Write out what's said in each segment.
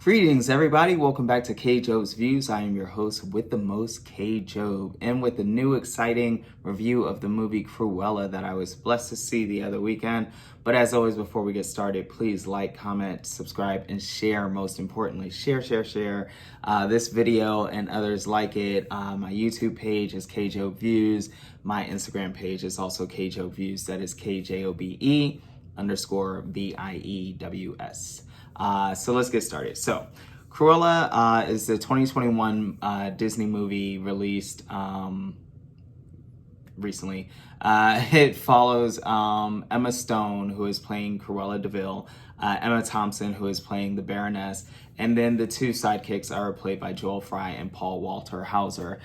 Greetings, everybody. Welcome back to K Job's Views. I am your host with the most, K Job, and with a new exciting review of the movie Cruella that I was blessed to see the other weekend. But as always, before we get started, please like, comment, subscribe, and share. Most importantly, share this video and others like it. My YouTube page is K Job Views. My Instagram page is also K Job Views. That is KJOBE_VIEWS. So let's get started. So Cruella is the 2021 Disney movie released recently. It follows Emma Stone, who is playing Cruella De Vil, Emma Thompson, who is playing the Baroness, and then the two sidekicks are played by Joel Fry and Paul Walter Hauser.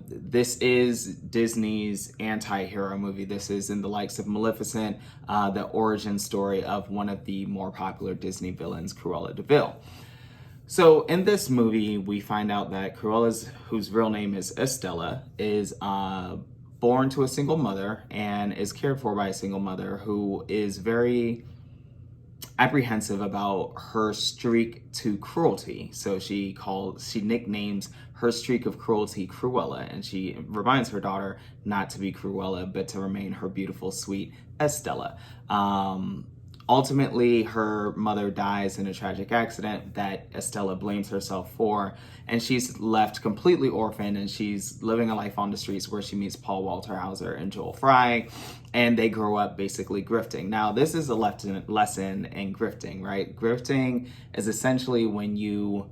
This is Disney's anti-hero movie. This is in the likes of Maleficent, the origin story of one of the more popular Disney villains, Cruella De Vil. So in this movie, we find out that Cruella's, whose real name is Estella, is born to a single mother and is cared for by a single mother who is very apprehensive about her streak to cruelty. So she nicknames her streak of cruelty Cruella, and she reminds her daughter not to be Cruella, but to remain her beautiful, sweet Estella. Ultimately, her mother dies in a tragic accident that Estella blames herself for, and she's left completely orphaned, and she's living a life on the streets where she meets Paul Walter Hauser and Joel Fry, and they grow up basically grifting. Now, this is a lesson in grifting, right? Grifting is essentially when you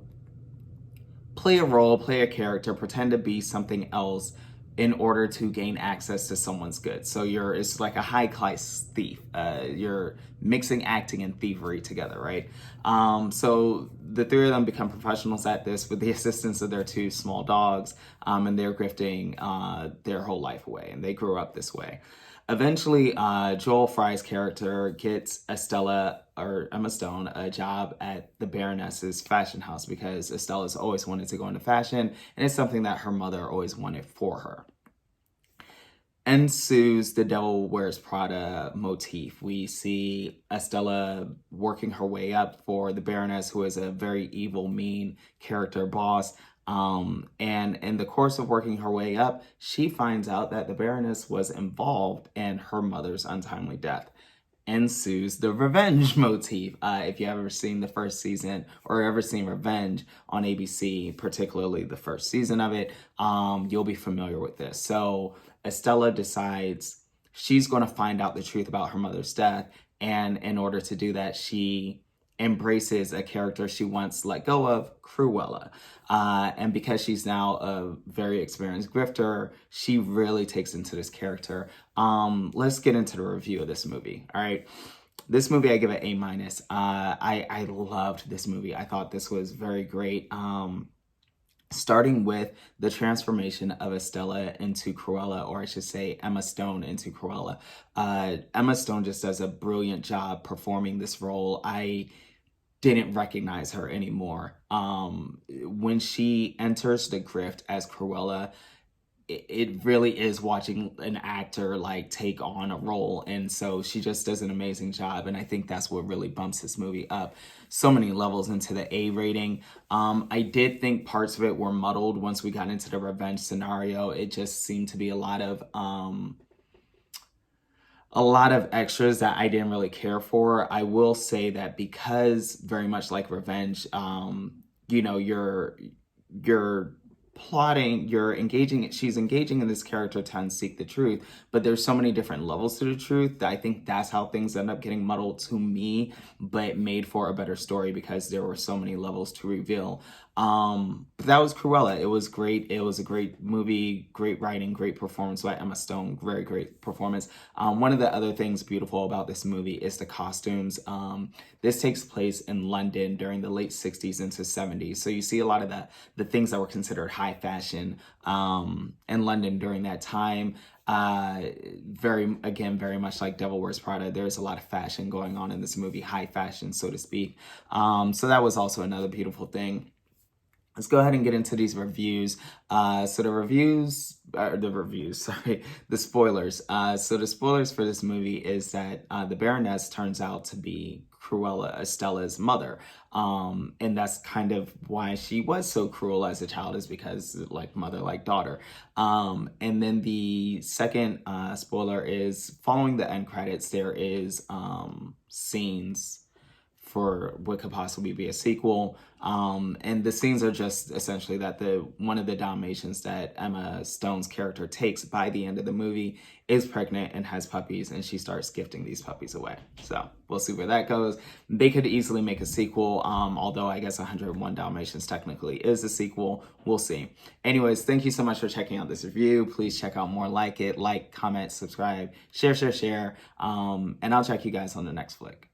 play a role, play a character, pretend to be something else in order to gain access to someone's goods. So it's like a high class thief. You're mixing acting and thievery together, right? So the three of them become professionals at this with the assistance of their two small dogs, and they're grifting their whole life away, and they grew up this way. Eventually, Joel Fry's character gets Estella, or Emma Stone, a job at the Baroness's fashion house because Estella's always wanted to go into fashion, and it's something that her mother always wanted for her. Ensues the Devil Wears Prada motif. We see Estella working her way up for the Baroness, who is a very evil, mean character boss. And in the course of working her way up, she finds out that the Baroness was involved in her mother's untimely death. Ensues the revenge motif. If you've ever seen the first season or ever seen Revenge on ABC, particularly the first season of it, you'll be familiar with this. So Estella decides she's going to find out the truth about her mother's death, and in order to do that, she embraces a character she once let go of, Cruella. And because she's now a very experienced grifter, she really takes into this character. Let's get into the review of this movie. All right. This movie, I give it A-. I loved this movie. I thought this was very great. Starting with the transformation of Estella into Cruella, or I should say Emma Stone into Cruella. Emma Stone just does a brilliant job performing this role. I didn't recognize her anymore. When she enters the grift as Cruella, it really is watching an actor like take on a role, and so she just does an amazing job, and I think that's what really bumps this movie up so many levels into the A rating. I did think parts of it were muddled once we got into the revenge scenario. It just seemed to be a lot of extras that I didn't really care for. I will say that because very much like Revenge, you're plotting, she's engaging in this character to seek the truth, but there's so many different levels to the truth that I think that's how things end up getting muddled to me, but made for a better story because there were so many levels to reveal. But that was Cruella. It was great. It was a great movie, great writing, great performance by Emma Stone, very great performance. One of the other things beautiful about this movie is the costumes. This takes place in London during the late 60s into 70s. So you see a lot of the things that were considered high fashion in London during that time. Very much like Devil Wears Prada, there's a lot of fashion going on in this movie, high fashion, so to speak. So that was also another beautiful thing. Let's go ahead and get into these reviews. The spoilers. So the spoilers for this movie is that the Baroness turns out to be Cruella, Estella's mother. And that's kind of why she was so cruel as a child, is because like mother, like daughter. And then the second spoiler is following the end credits, there is scenes for what could possibly be a sequel. And the scenes are just essentially that one of the Dalmatians that Emma Stone's character takes by the end of the movie is pregnant and has puppies, and she starts gifting these puppies away. So we'll see where that goes. They could easily make a sequel, although I guess 101 Dalmatians technically is a sequel. We'll see. Anyways, thank you so much for checking out this review. Please check out more like it. Like, comment, subscribe, share. And I'll check you guys on the next flick.